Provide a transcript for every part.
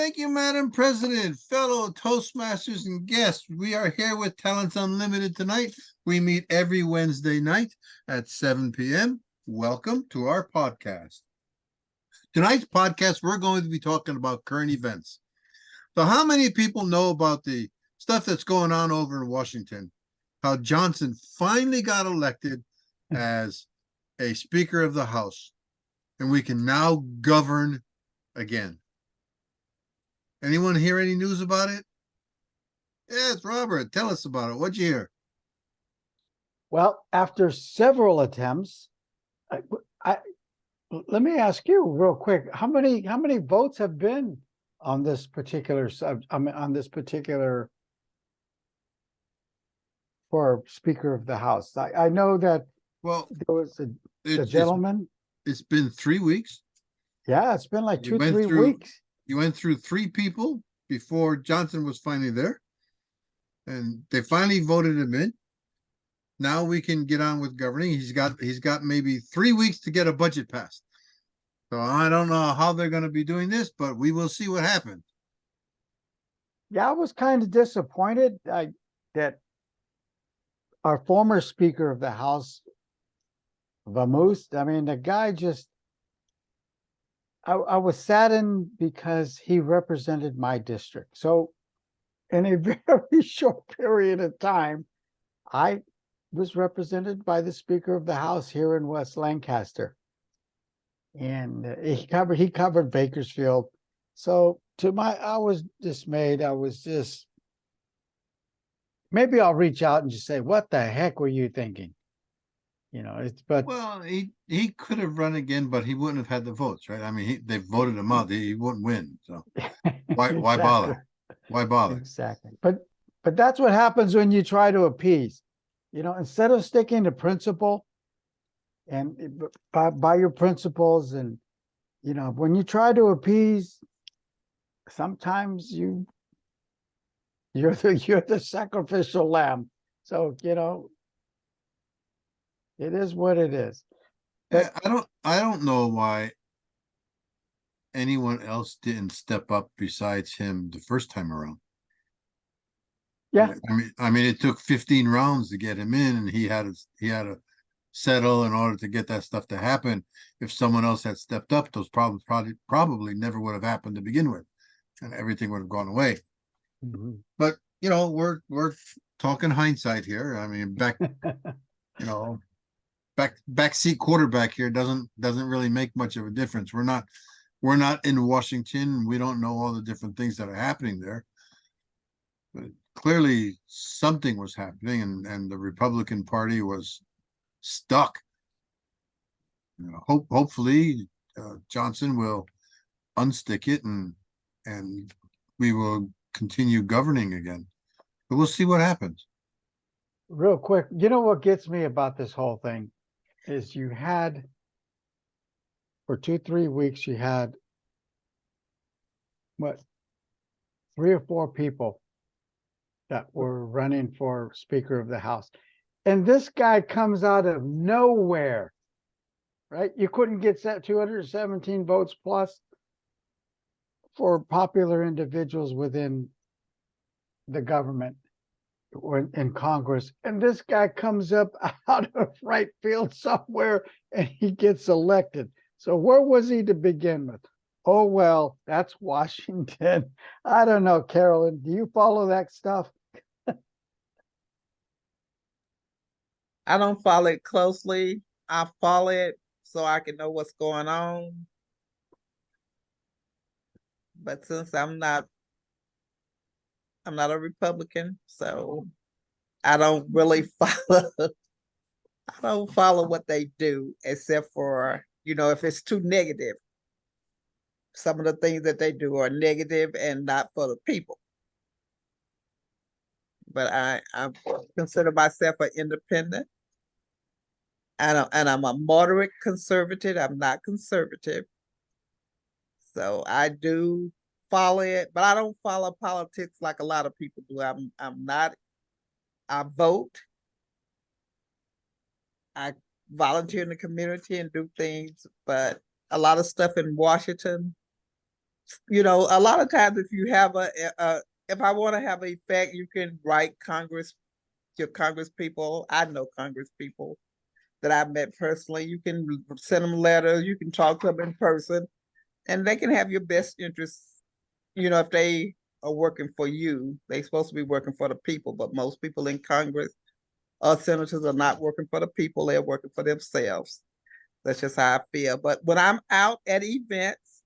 Thank you, Madam President, fellow Toastmasters and guests. We are here with Talents Unlimited tonight. We meet every Wednesday night at 7 p.m. Welcome to our podcast. Tonight's podcast, we're going to be talking about current events. So how many people know about the stuff that's going on over in Washington? How Johnson finally got elected as a Speaker of the House, and we can now govern again. Anyone hear any news about it? Yes, Robert, tell us about it. What'd you hear? Well, after several attempts, let me ask you real quick: how many votes have been on this particular for Speaker of the House? I know that there was a gentleman. It's been 3 weeks. Yeah, it's been like 2-3 weeks. You went through 3 people before Johnson was finally there, and they finally voted him in. Now we can get on with governing. He's got maybe 3 weeks to get a budget passed. So I don't know how they're going to be doing this, but we will see what happens. Yeah, I was kind of disappointed that our former Speaker of the House, Vamoose, I mean, the guy just, I was saddened because he represented my district. So in a very short period of time, I was represented by the Speaker of the House here in West Lancaster. And he covered Bakersfield. So I was dismayed. I was just, maybe I'll reach out and just say, what the heck were you thinking? Well, he could have run again, but he wouldn't have had the votes, right? I mean, they voted him out. He wouldn't win. So why bother? Why bother? Exactly. But that's what happens when you try to appease. Instead of sticking to principle and by your principles, and when you try to appease, sometimes you're the sacrificial lamb. So it is what it is. But I don't know why anyone else didn't step up besides him the first time around. Yeah. I mean, it took 15 rounds to get him in, and he had to settle in order to get that stuff to happen. If someone else had stepped up, those problems probably never would have happened to begin with, and everything would have gone away. Mm-hmm. But we're talking hindsight here. I mean, backseat quarterback here doesn't really make much of a difference. We're not in Washington. We don't know all the different things that are happening there. But clearly something was happening, and the Republican Party was stuck. Hopefully Johnson will unstick it and we will continue governing again. But we'll see what happens. Real quick, what gets me about this whole thing is you had, for 2-3 weeks, you had what, 3 or 4 people that were running for Speaker of the House. And this guy comes out of nowhere, right? You couldn't get 217 votes plus for popular individuals within the government or in Congress. And this guy comes up out of right field somewhere and he gets elected. So where was he to begin with? Oh, well, that's Washington. I don't know, Carolyn, do you follow that stuff? I don't follow it closely. I follow it so I can know what's going on. But since I'm not a Republican, so I don't really follow. I don't follow what they do, except for, if it's too negative. Some of the things that they do are negative and not for the people. But I consider myself an independent. And I'm a moderate conservative. I'm not conservative. So I do follow it, but I don't follow politics like a lot of people do. I'm not. I vote. I volunteer in the community and do things, but a lot of stuff in Washington a lot of times if you have if I want to have an effect, you can write your Congress people. I know Congress people that I've met personally. You can send them letters, you can talk to them in person, and they can have your best interests. If they are working for you, they're supposed to be working for the people, but most people in Congress or senators are not working for the people, they're working for themselves. That's just how I feel. But when I'm out at events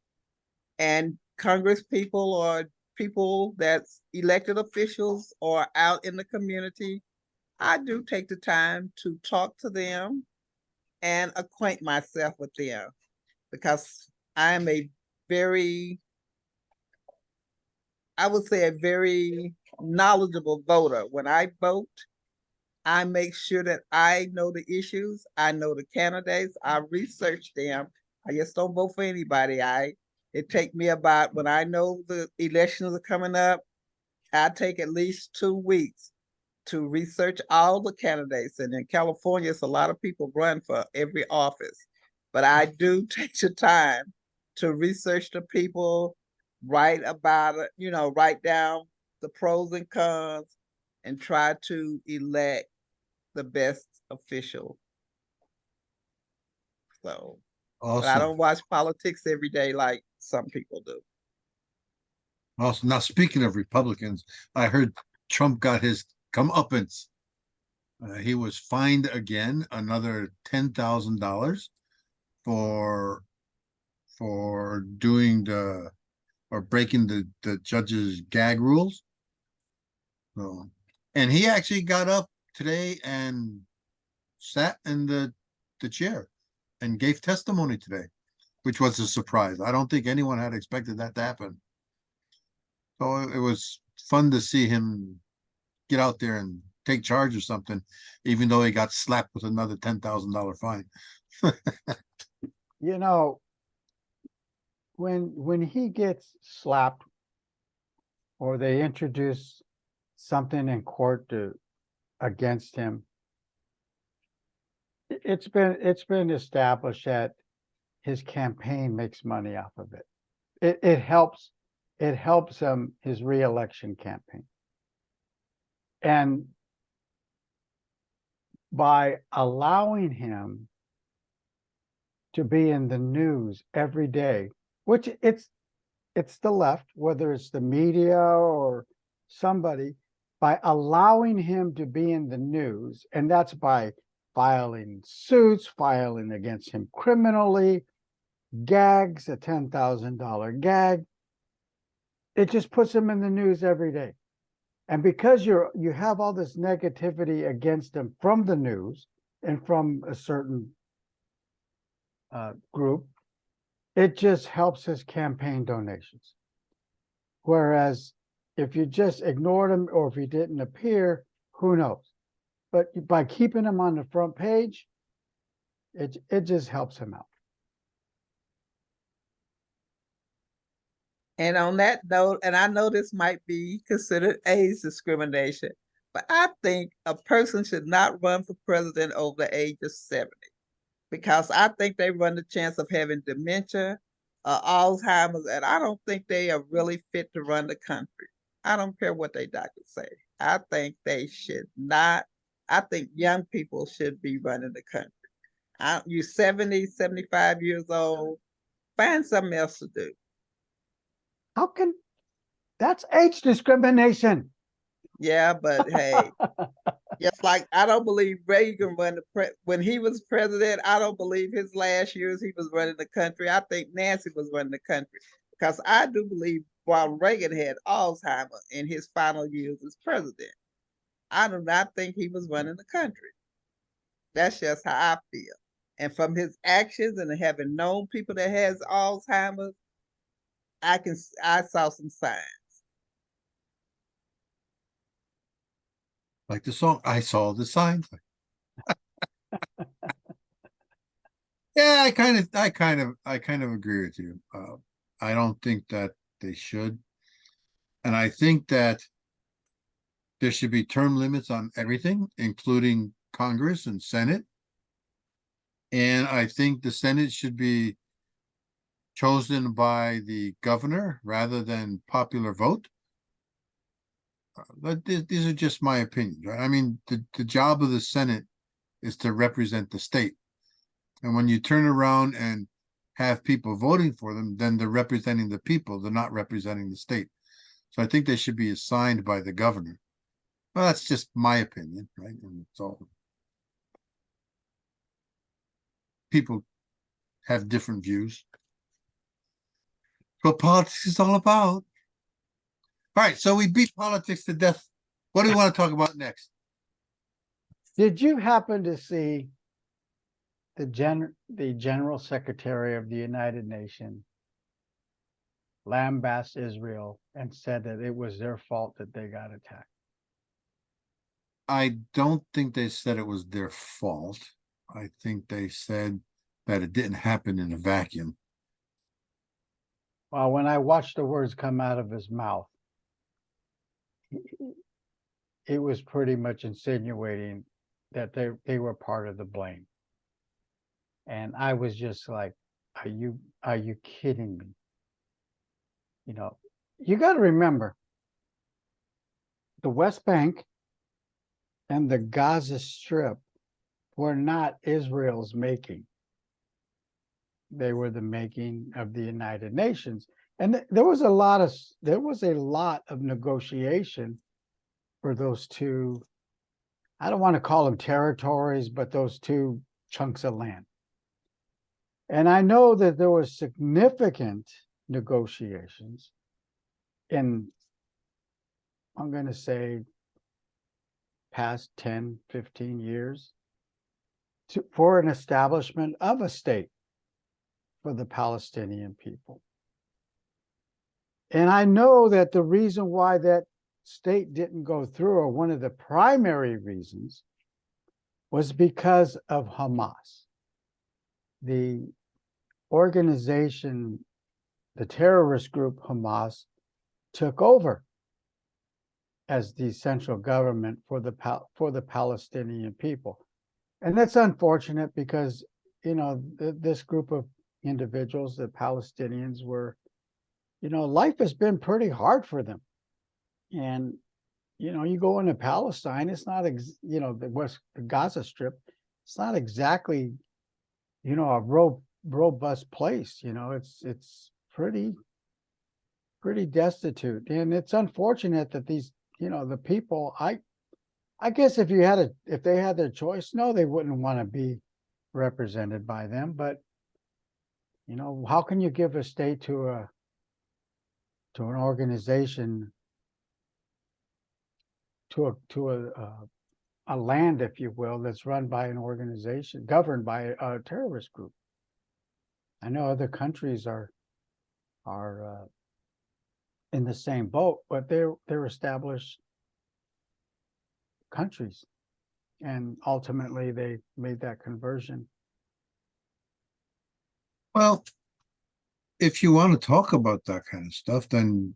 and Congress people or people that's elected officials or out in the community, I do take the time to talk to them and acquaint myself with them because I am a very, I would say, a very knowledgeable voter. When I vote, I make sure that I know the issues, I know the candidates, I research them. I just don't vote for anybody. It take me about, when I know the elections are coming up, I take at least 2 weeks to research all the candidates. And in California, it's a lot of people run for every office. But I do take the time to research the people, write about it, write down the pros and cons, and try to elect the best official. So, but I Awesome. don't watch politics every day like some people do. Also, now speaking of Republicans, I heard Trump got his comeuppance. He was fined again another $10,000 for doing or breaking the judge's gag rules. So, and he actually got up today and sat in the chair and gave testimony today, which was a surprise. I don't think anyone had expected that to happen. So it was fun to see him get out there and take charge of something, even though he got slapped with another $10,000 fine. You know, when he gets slapped or they introduce something in court against him, it's been established that his campaign makes money off of it. It helps him his reelection campaign. And by allowing him to be in the news every day, which it's the left, whether it's the media or somebody, by allowing him to be in the news, and that's by filing suits, filing against him criminally, gags, a $10,000 gag. It just puts him in the news every day. And because you have all this negativity against him from the news and from a certain group, it just helps his campaign donations. Whereas if you just ignored him or if he didn't appear, who knows? But by keeping him on the front page, it just helps him out. And on that note, and I know this might be considered age discrimination, but I think a person should not run for president over the age of 70 because I think they run the chance of having dementia, Alzheimer's, and I don't think they are really fit to run the country. I don't care what they doctors say. I think they should not. I think young people should be running the country. You're 70, 75 years old, find something else to do. How can that's age discrimination? Yeah, but hey, just like I don't believe Reagan when he was president. I don't believe his last years he was running the country. I think Nancy was running the country because I do believe Ronald Reagan had Alzheimer's in his final years as president. I do not think he was running the country. That's just how I feel. And from his actions and having known people that has Alzheimer's, I saw some signs. Like the song, I saw the signs. Yeah, I kind of agree with you. I don't think that they should, and I think that there should be term limits on everything, including Congress and Senate. And I think the Senate should be chosen by the governor rather than popular vote. But these are just my opinions, right? I mean, the job of the Senate is to represent the state. And when you turn around and have people voting for them, then they're representing the people, they're not representing the state. So I think they should be assigned by the governor. Well, that's just my opinion, right? And so people have different views. What politics is all about. All right, so we beat politics to death. What do we want to talk about next? Did you happen to see the General Secretary of the United Nations lambast Israel and said that it was their fault that they got attacked? I don't think they said it was their fault. I think they said that it didn't happen in a vacuum. Well, when I watched the words come out of his mouth, it was pretty much insinuating that they were part of the blame. And I was just like, are you kidding me? You know, you got to remember the West Bank and the Gaza Strip were not Israel's making. They were the making of the United Nations. And there was a lot of negotiation for those two, I don't want to call them territories, but those two chunks of land. And I know that there was significant negotiations in, I'm going to say, past 10, 15 years for an establishment of a state for the Palestinian people. And I know that the reason why that state didn't go through, or one of the primary reasons, was because of Hamas. The organization, the terrorist group Hamas, took over as the central government for the Palestinian people. And that's unfortunate because, you know, this group of individuals, the Palestinians, were, you know, life has been pretty hard for them. And, you know, you go into Palestine, it's not, you know, the Gaza Strip, it's not exactly, you know, a robust place. You know, it's pretty destitute. And it's unfortunate that these, you know, the people, I guess if they had their choice, no, they wouldn't want to be represented by them. But, you know, how can you give a state to an organization, to a land, if you will, that's run by an organization, governed by a terrorist group? I know other countries are in the same boat, but they're established countries, and ultimately they made that conversion. Well, if you want to talk about that kind of stuff, then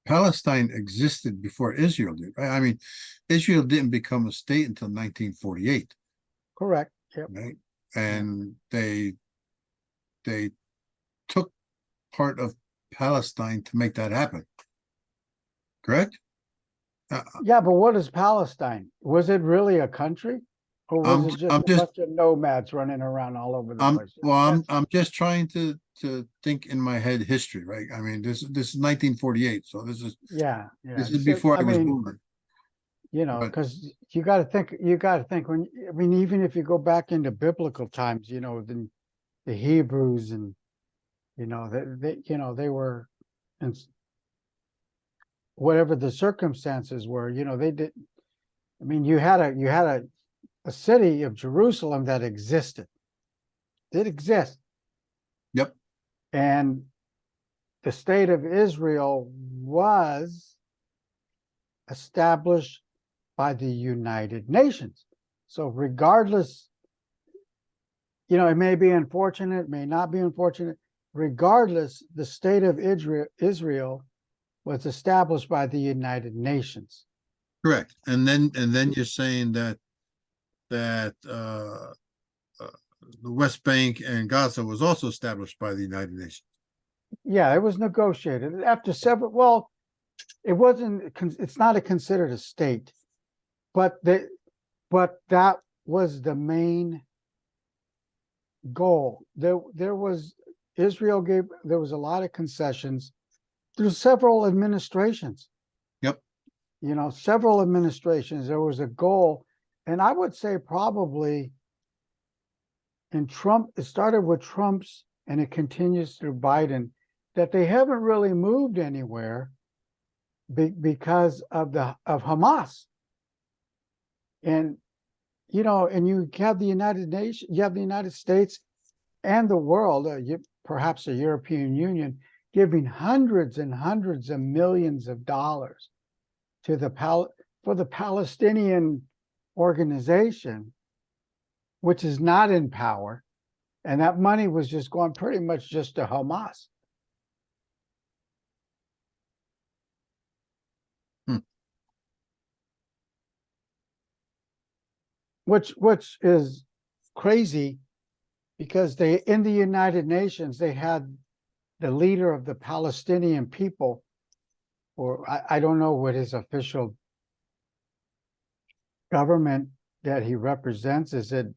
Palestine existed before Israel did, right? I mean, Israel didn't become a state until 1948. Correct. Yep. Right? And they took part of Palestine to make that happen. Correct? Yeah, but what is Palestine? Was it really a country, or was it just a bunch of nomads running around all over the place? Well, I'm just trying to think in my head history, right? I mean, this is 1948, so this is this is before I was born. You know, because you got to think when, I mean, even if you go back into biblical times, you know, the Hebrews, and you know, they were, and whatever the circumstances were, you know, they did. I mean, you had a city of Jerusalem that existed, did exist. Yep. And the state of Israel was established by the United Nations. So regardless, you know, it may be unfortunate, may not be unfortunate. Regardless, the state of Israel was established by the United Nations. Correct. And then you're saying that the West Bank and Gaza was also established by the United Nations. Yeah, it was negotiated after several. Well, it wasn't. It's not considered a state, but that was the main goal. There was Israel gave. There was a lot of concessions through several administrations. Yep. Several administrations. There was a goal, and I would say probably in Trump. It started with Trump's, and it continues through Biden. That they haven't really moved anywhere because of Hamas. And and you have the United Nations, you have the United States and the world, perhaps the European Union, giving hundreds and hundreds of millions of dollars to for the Palestinian organization, which is not in power, and that money was just going pretty much just to Hamas. Which is crazy, because in the United Nations, they had the leader of the Palestinian people, or I don't know what his official government that he represents is. It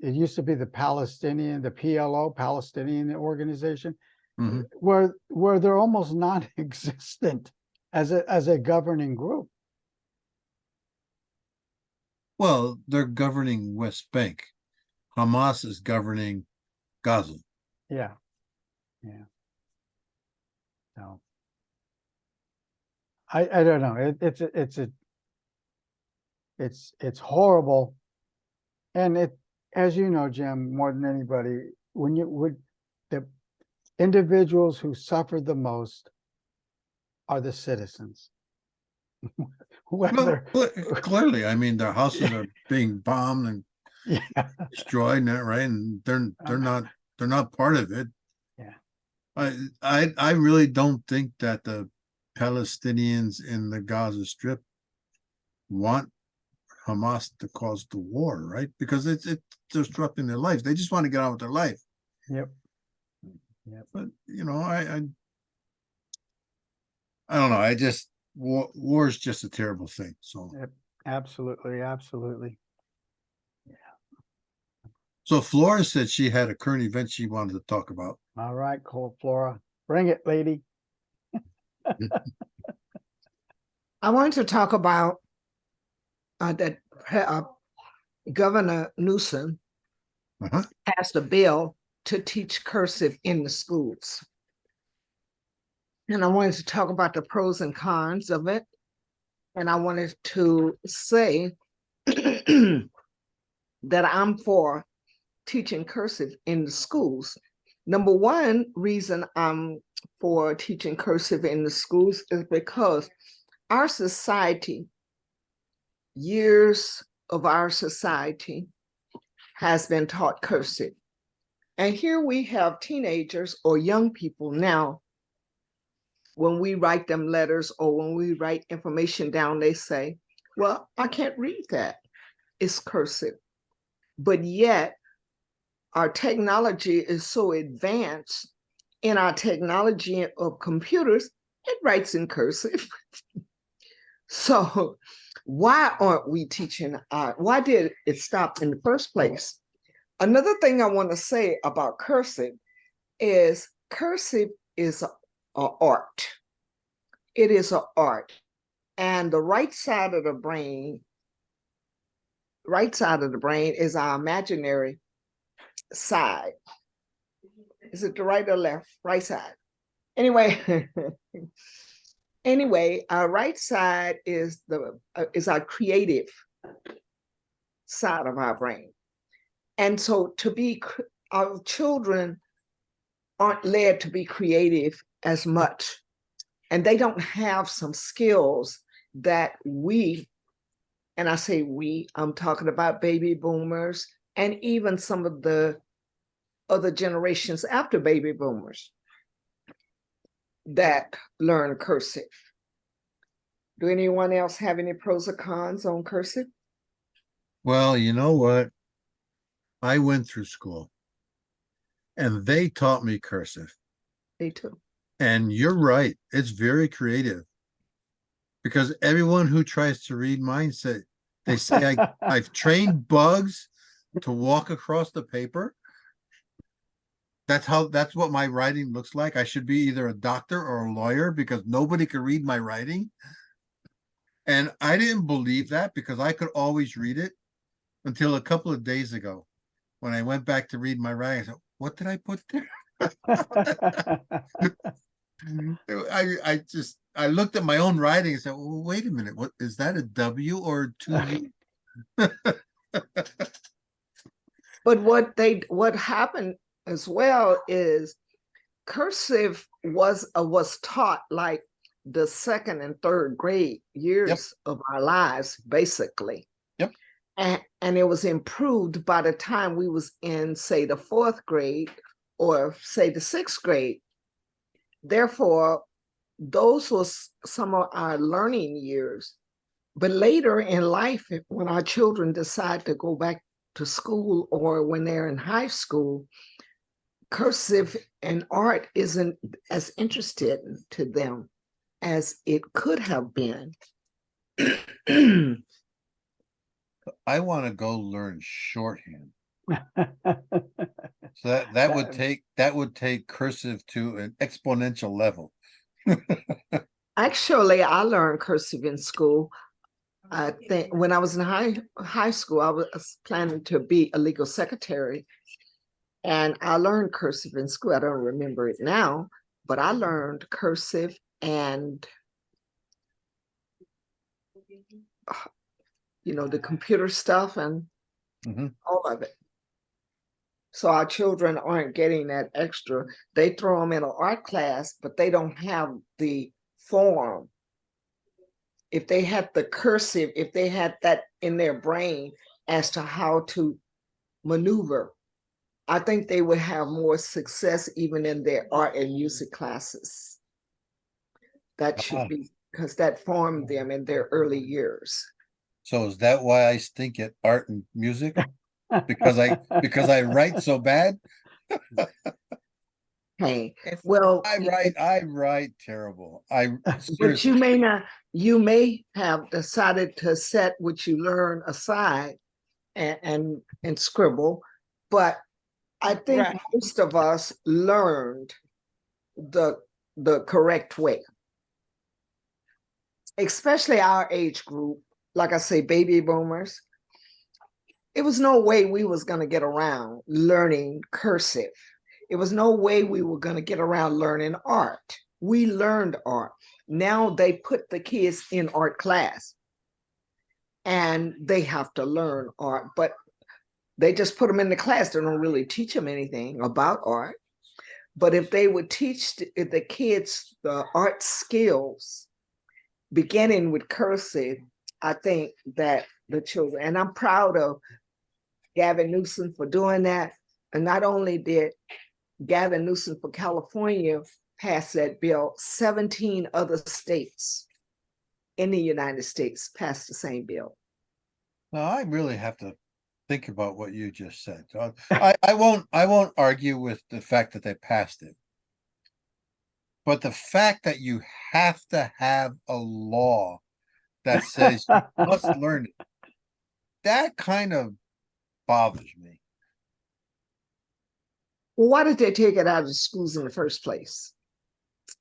used to be the PLO, Palestinian organization, where they're almost non-existent as a governing group. Well, they're governing West Bank. Hamas is governing Gaza. Yeah. So I don't know. It's horrible, and as you know, Jim, more than anybody, the individuals who suffer the most are the citizens. Well, clearly, I mean, their houses are being bombed and destroyed, right? And they're not part of it. Yeah. I really don't think that the Palestinians in the Gaza Strip want Hamas to cause the war, right? Because it's disrupting their lives. They just want to get on with their life. Yep. But I don't know. War is just a terrible thing. So Yep. Absolutely. So Flora said she had a current event she wanted to talk about. All right, Cold Flora, bring it, lady. I wanted to talk about that Governor Newsom passed a bill to teach cursive in the schools. And I wanted to talk about the pros and cons of it. And I wanted to say that I'm for teaching cursive in the schools. Number one reason I'm for teaching cursive in the schools is because our society, years of our society has been taught cursive. And here we have teenagers or young people now, when we write them letters or when we write information down, they say, well, I can't read that. It's cursive. But yet, our technology is so advanced in our technology of computers, it writes in cursive. So why aren't we teaching? Why did it stop in the first place? Another thing I want to say about cursive is an art. It is an art. And the right side of the brain is our imaginary side. Is it the right or left? Right side. Anyway, our right side is our creative side of our brain. And so our children aren't led to be creative as much. And they don't have some skills that and I say we, I'm talking about baby boomers and even some of the other generations after baby boomers that learn cursive. Do anyone else have any pros or cons on cursive? Well, you know what? I went through school and they taught me cursive. Me too. And you're right, it's very creative. Because everyone who tries to read mine they say I've trained bugs to walk across the paper. That's what my writing looks like. I should be either a doctor or a lawyer because nobody can read my writing. And I didn't believe that because I could always read it until a couple of days ago when I went back to read my writing. I said, what did I put there? I looked at my own writing and said, well, wait a minute, what is that, a W or two U? But what happened as well is cursive was taught like the second and third grade years of our lives, basically. Yep. And it was improved by the time we was in, say, the fourth grade or say the sixth grade. Therefore, those was some of our learning years. But later in life, when our children decide to go back to school or when they're in high school, cursive and art isn't as interested to them as it could have been. I want to go learn shorthand. So that would take cursive to an exponential level. Actually, I learned cursive in school. I think when I was in high school, I was planning to be a legal secretary. And I learned cursive in school. I don't remember it now, but I learned cursive and the computer stuff and all of it. So our children aren't getting that extra. They throw them in an art class, but they don't have the form. If they had the cursive, if they had that in their brain as to how to maneuver, I think they would have more success even in their art and music classes. That should be because that formed them in their early years. So is that why I stink at art and music? Because I write so bad? Hey, well, I write terrible. but you may have decided to set what you learn aside and scribble, but I think most of us learned the correct way, especially our age group. Like I say, baby boomers. It was no way we was going to get around learning cursive. It was no way we were going to get around learning art. We learned art. Now they put the kids in art class and they have to learn art, but they just put them in the class. They don't really teach them anything about art. But if they would teach the kids the art skills, beginning with cursive, I think that the children, and I'm proud of Gavin Newsom for doing that. And not only did Gavin Newsom for California pass that bill, 17 other states in the United States passed the same bill. Now I really have to think about what you just said. So I won't argue with the fact that they passed it. But the fact that you have to have a law that says you must learn it, that kind of bothers me. Well, why did they take it out of the schools in the first place?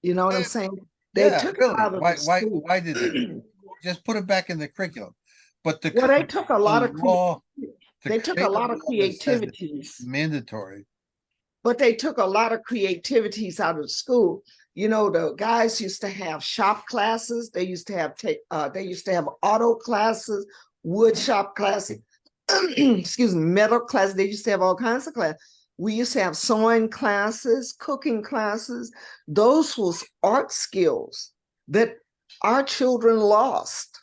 You know what I'm saying? They took really. it out of the school. Why did they just put it back in the curriculum? But they took a lot of law, they took a lot of creativities. Mandatory. But they took a lot of creativities out of the school. You know, the guys used to have shop classes. They used to have auto classes, wood shop classes, excuse me, metal classes. They used to have all kinds of classes. We used to have sewing classes, cooking classes. Those was art skills that our children lost,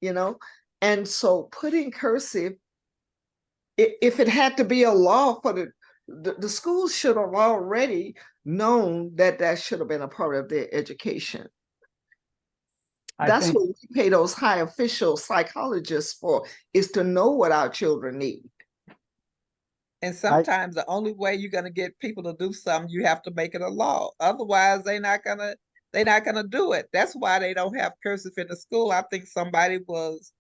you know? And so putting cursive, if it had to be a law for the schools should have already known that should have been a part of their education. That's what we pay those high official psychologists for, is to know what our children need. And sometimes the only way you're gonna get people to do something, you have to make it a law. Otherwise, they're not gonna do it. That's why they don't have cursive in the school. I think somebody was,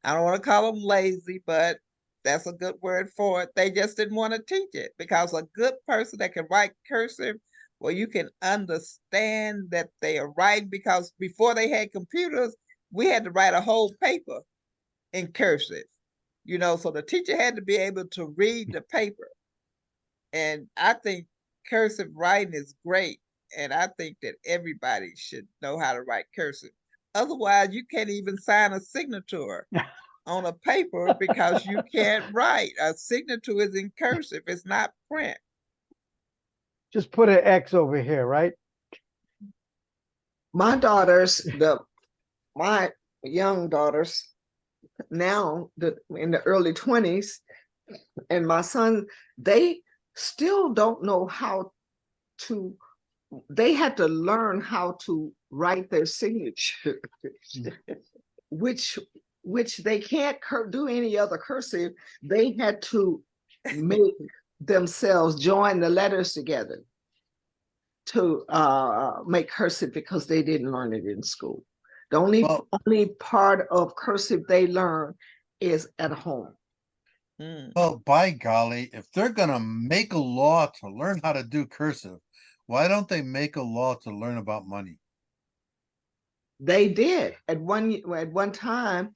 I don't want to call them lazy, but that's a good word for it. They just didn't want to teach it because a good person that can write cursive, well, you can understand that they are writing, because before they had computers, we had to write a whole paper in cursive, so the teacher had to be able to read the paper. And I think cursive writing is great. And I think that everybody should know how to write cursive. Otherwise, you can't even sign a signature on a paper because you can't write. A signature is in cursive, it's not print. Just put an X over here, right? My my young daughters now in the early 20s, and my son, they still don't know how to, they had to learn how to write their signature, which they can't do any other cursive. They had to make themselves join the letters together to make cursive because they didn't learn it in school. The only part of cursive they learn is at home. Well, by golly, if they're gonna make a law to learn how to do cursive, why don't they make a law to learn about money? They did at one time.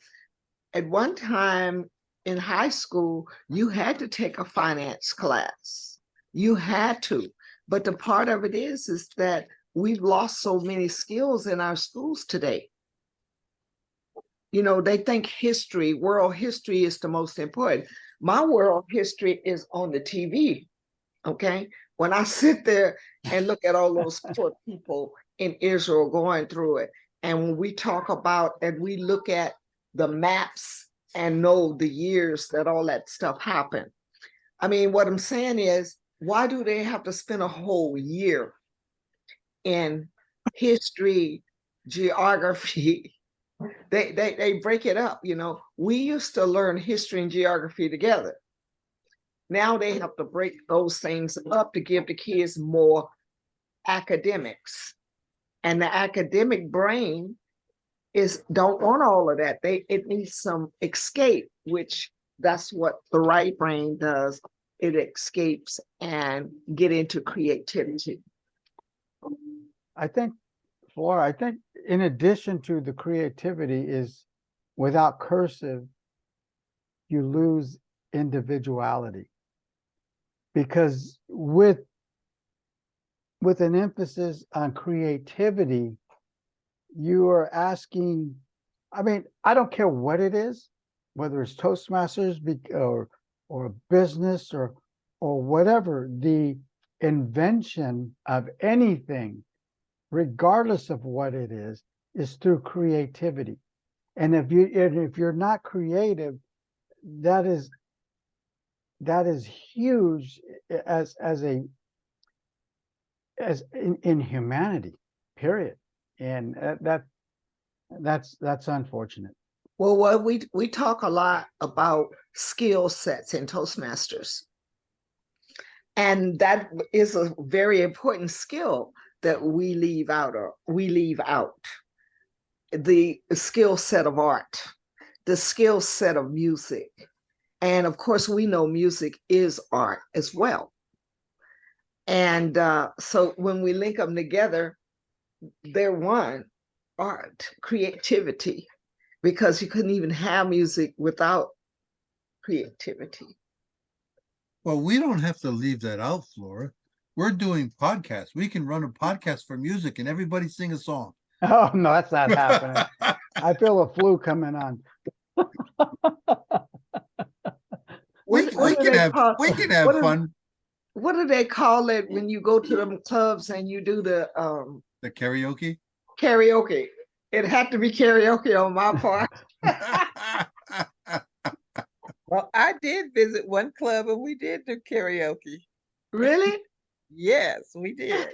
At one time in high school, you had to take a finance class. You had to. But the part of it is that we've lost so many skills in our schools today. They think world history is the most important. My world history is on the TV. Okay. When I sit there and look at all those poor people in Israel going through it, and when we talk about and we look at the maps and know the years that all that stuff happened. I mean, what I'm saying is, why do they have to spend a whole year in history, geography? They break it up. We used to learn history and geography together. Now they have to break those things up to give the kids more academics. And the academic brain don't want all of that. It needs some escape, which that's what the right brain does. It escapes and get into creativity. I think, Flora, in addition to the creativity is without cursive, you lose individuality. Because with an emphasis on creativity, you are asking, I mean, I don't care what it is, whether it's Toastmasters or business or whatever, the invention of anything, regardless of what it is through creativity. And if you're not creative, that is huge as in humanity, period. And that's unfortunate. Well, we talk a lot about skill sets in Toastmasters. And that is a very important skill that we leave out. The skill set of art, the skill set of music. And of course, we know music is art as well. And so when we link them together, they're one: art, creativity, because you couldn't even have music without creativity. Well, we don't have to leave that out, Flora. We're doing podcasts. We can run a podcast for music and everybody sing a song. Oh, no, that's not happening. I feel a flu coming on. We can have fun. What do they call it when you go to them clubs and you do the karaoke? Karaoke. It had to be karaoke on my part. Well, I did visit one club and we did do karaoke. Really? Yes, we did.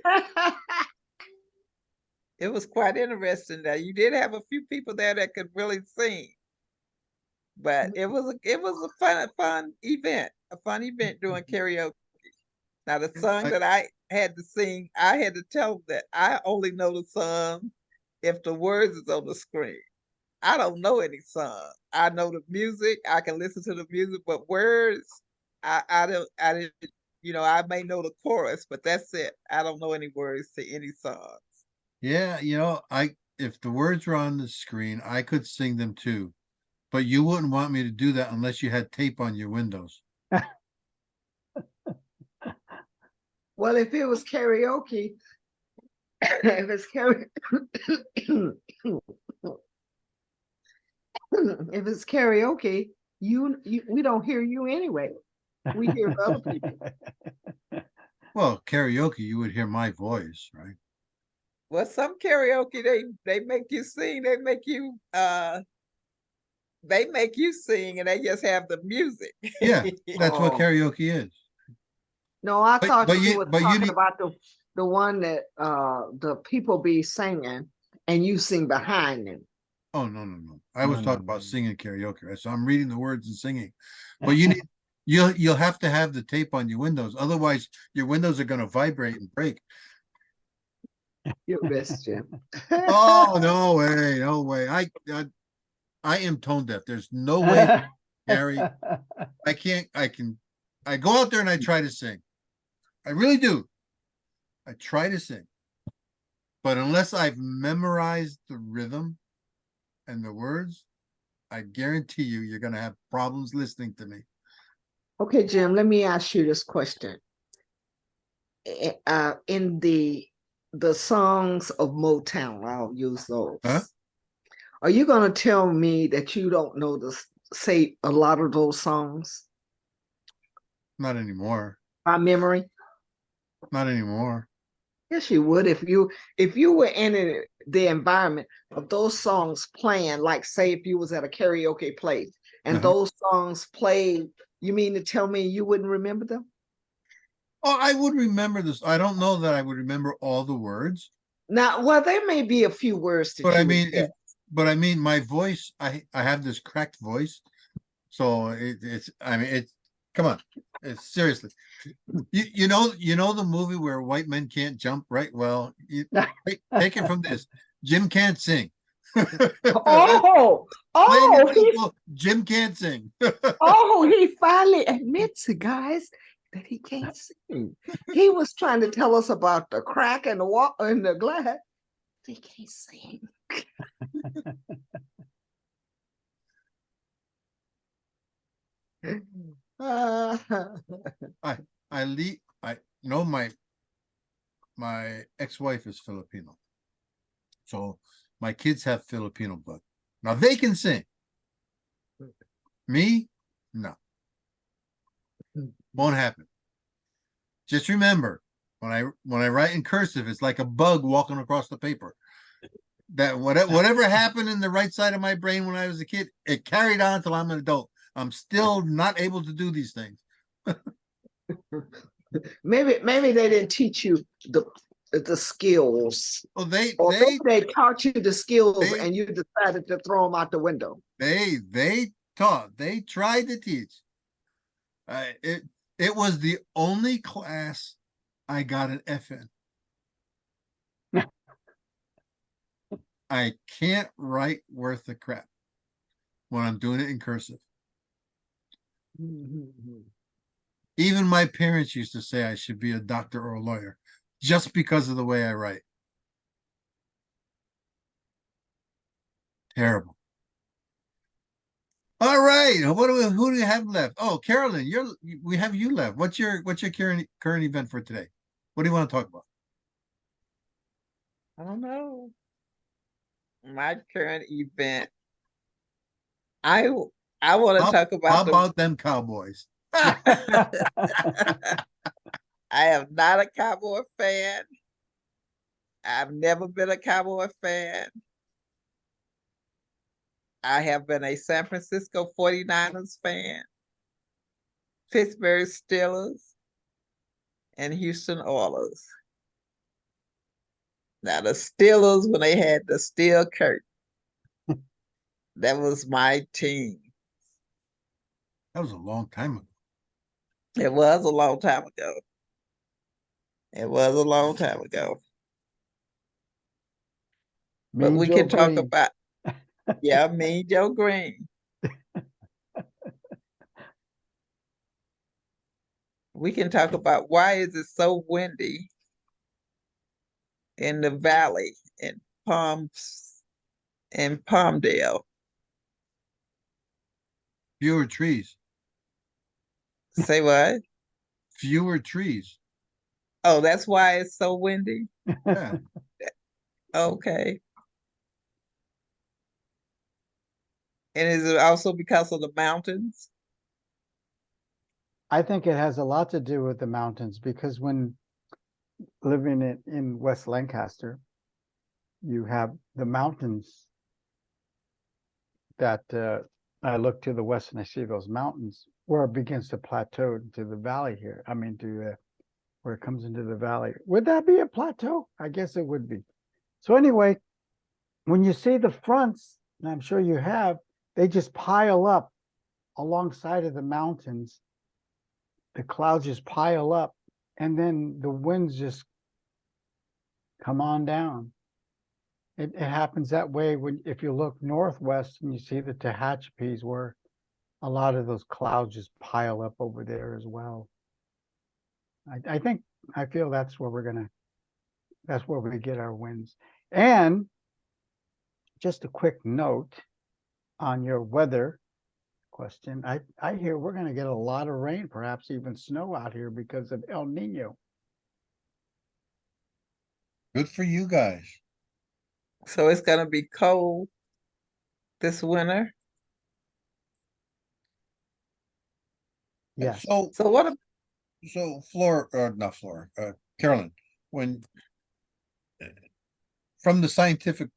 It was quite interesting that you did have a few people there that could really sing. But it was a fun event. a fun event doing karaoke. Now the song I- that I had to sing, I had to tell them that I only know the song if the words is on the screen. I don't know any song. I know the music. I can listen to the music, but words, I didn't. I may know the chorus, but that's it. I don't know any words to any songs. Yeah, if the words were on the screen, I could sing them too. But you wouldn't want me to do that unless you had tape on your windows. Well, if it was karaoke, if it's if it's karaoke, we don't hear you anyway. We hear other people. Well, karaoke, you would hear my voice, right? Well, some karaoke they make you sing. They make you sing, and they just have the music. Yeah, that's what Oh. karaoke is. No, I But thought but you you were but you talking need about the one that the people be singing and you sing behind them. oh no. I was No, talking no, about no. singing karaoke, right? So I'm reading the words and singing. But you need you'll have to have the tape on your windows. Otherwise, your windows are gonna vibrate and break. You missed Jim. Oh, no way, no way. I am tone deaf. There's no way, Gary. I go out there and I try to sing. I really do. I try to sing. But unless I've memorized the rhythm and the words, I guarantee you're gonna have problems listening to me. Okay, Jim, let me ask you this question. In the songs of Motown, I'll use those. Huh? Are you going to tell me that you don't know say a lot of those songs Not anymore. by memory? Not anymore. Yes, you would if you were in the environment of those songs playing, like say if you was at a karaoke place and Uh-huh. those songs played, you mean to tell me you wouldn't remember them? Oh, I would remember this. I don't know that I would remember all the words, Now, well, there may be a few words that but I you would mean, get. my voice, I have this cracked voice. So it's come on. It's seriously. You know the movie where white men can't jump, right? Well, take it from this. Jim can't sing. Oh, Plain and oh, he simple, Jim can't sing. Oh, he finally admits it, guys, that he can't sing. He was trying to tell us about the crack in the wall in the glass. He can't sing. Uh, I know my ex-wife is Filipino. So my kids have Filipino blood. Now they can sing. Me, no. Won't happen. Just remember, when I write in cursive, it's like a bug walking across the paper. That whatever happened in the right side of my brain when I was a kid, it carried on till I'm an adult. I'm still not able to do these things. maybe they didn't teach you the skills, Well, or maybe they taught you the skills they and you decided to throw them out the window. they taught, they tried to teach. It was the only class I got an F in. I can't write worth a crap when I'm doing it in cursive. Even my parents used to say I should be a doctor or a lawyer just because of the way I write. Terrible. All right. Who do you have left? Oh, Carolyn, we have you left. What's your current event for today? What do you want to talk about? I don't know. My current event. I I want to talk How about the. about them Cowboys? I am not a Cowboy fan. I've never been a Cowboy fan. I have been a San Francisco 49ers fan, Pittsburgh Steelers, and Houston Oilers. Now the Steelers, when they had the steel curtain, that was my team. That was a long time ago. It was a long time ago. It was a long time ago. But Mean we Joe can talk Green. about, yeah, Mean Joe Green. We can talk about why is it so windy in the valley in Palmdale. Fewer trees. Say what? Fewer trees. Oh, that's why it's so windy? Yeah. Okay. And is it also because of the mountains? I think it has a lot to do with the mountains because when living in West Lancaster, you have the mountains that I look to the west and I see those mountains where it begins to plateau to the valley here. I mean, to where it comes into the valley. Would that be a plateau? I guess it would be. So anyway, when you see the fronts, and I'm sure you have, they just pile up alongside of the mountains. The clouds just pile up, and then the winds just come on down. It happens that way when if you look northwest and you see the Tehachapi's where a lot of those clouds just pile up over there as well. I think I feel that's where that's where we get our winds. And just a quick note on your weather question. I hear we're gonna get a lot of rain, perhaps even snow out here because of El Nino. Good for you guys. So it's gonna be cold this winter. Yes. So, So what? Not Flora, Carolyn, when from the scientific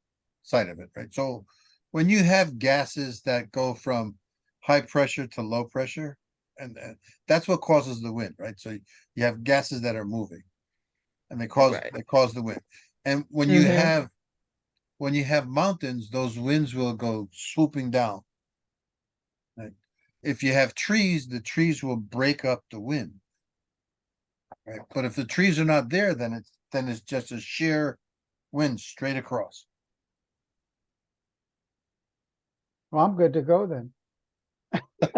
side of it, right? So when you have gases that go from high pressure to low pressure, and that's what causes the wind, right? So you have gases that are moving, and Right. they cause the wind. And Mhm. when you have mountains, those winds will go swooping down. Right? If you have trees, the trees will break up the wind. Right? But if the trees are not there, then it's just a sheer wind straight across. Well, I'm good to go then.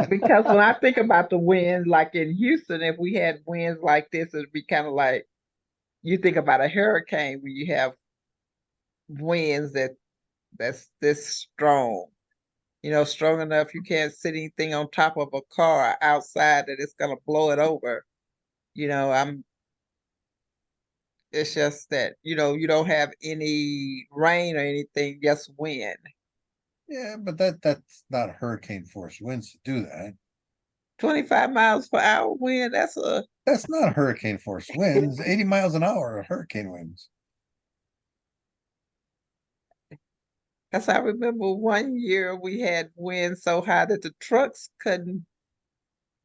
Because when I think about the winds, like in Houston, if we had winds like this, it'd be kind of like you think about a hurricane when you have winds that's this strong. Strong enough you can't sit anything on top of a car outside that it's gonna blow it over. I'm it's just that, you don't have any rain or anything, just wind. Yeah, but that's not hurricane force winds to do that. 25 miles per hour wind, That's not hurricane force winds. 80 miles an hour are hurricane winds. because I remember one year we had wind so high that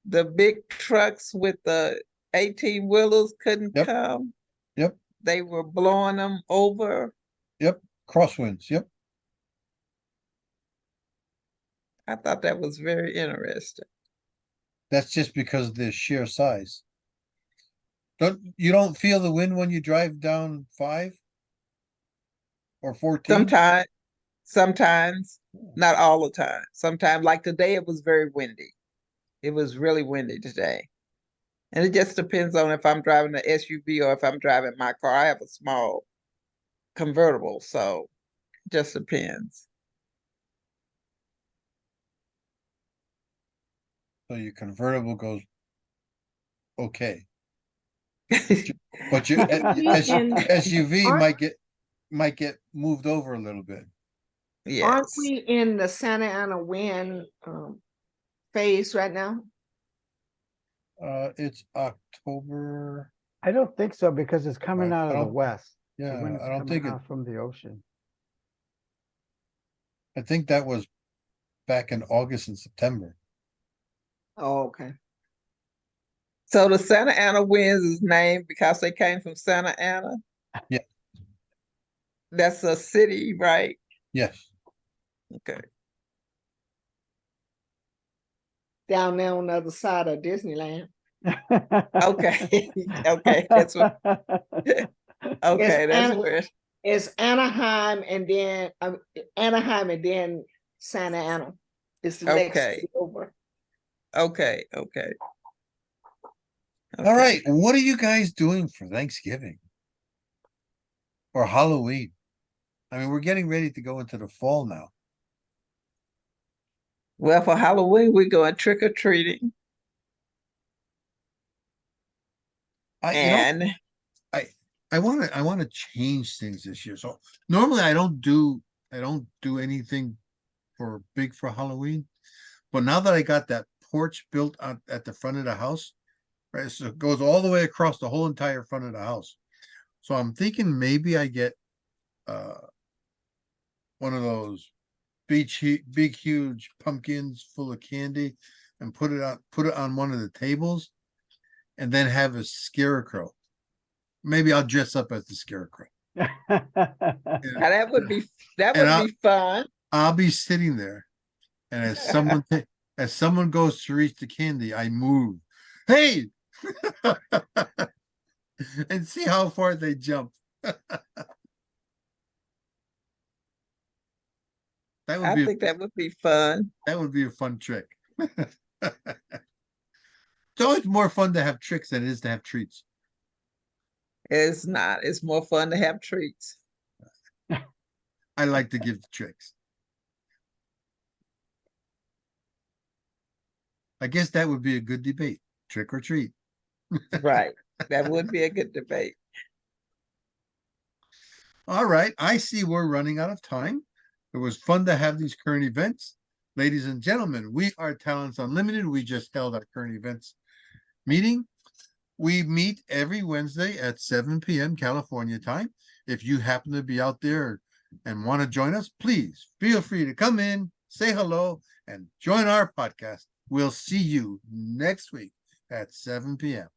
the big trucks with the 18 wheelers couldn't Yep, come. yep, They were blowing them over. yep. Crosswinds. Yep. I thought that was very interesting. That's just because of the sheer size. You don't feel the wind when you drive down 5 or 14? Sometimes, not all the time. Sometimes, like today, it was very windy. It was really windy today. And it just depends on if I'm driving an SUV or if I'm driving my car. I have a small convertible, so it just depends. So your convertible goes okay. But your Aren't we in, SUV aren't, might get moved over a little bit. aren't Yes. we in the Santa Ana wind phase right now? It's October. I don't think so because it's coming out I of the don't. west. The Yeah, wind is I don't coming think it. out from the ocean. I think that was back in August and September. Oh, okay. So the Santa Ana winds is named because they came from Santa Ana. Yeah. That's a city, right? Yes. Okay. Down there on the other side of Disneyland. Okay, okay, that's what, okay, that's Ana- where, it's Anaheim and then Santa Ana. It's the next okay, city over. okay, okay. All Okay. right. What are you guys doing for Thanksgiving or Halloween? I mean, we're getting ready to go into the fall now. Well, for Halloween, we're going trick or treating, I, you know, and I I want to change things this year. So normally I don't do anything for big for Halloween. But now that I got that porch built at the front of the house, right? So it goes all the way across the whole entire front of the house. So I'm thinking maybe I get uh one of those big huge pumpkins full of candy and put it on one of the tables and then have a scarecrow. Maybe I'll dress up as the scarecrow. And, now that and would be fun. I'll be sitting there, and as someone goes to reach the candy, I move. Hey, and see how far they jump. That would I be think that would be fun. a fun trick. It's always more fun to have tricks than it is to have treats. It's not. It's more fun to have treats. I like to give the tricks. I guess that would be a good debate. Trick or treat. Right. That would be a good debate. All right. I see we're running out of time. It was fun to have these current events. Ladies and gentlemen, we are Talents Unlimited. We just held our current events meeting. We meet every Wednesday at 7 p.m. California time. If you happen to be out there and want to join us, please feel free to come in, say hello, and join our podcast. We'll see you next week at 7 p.m.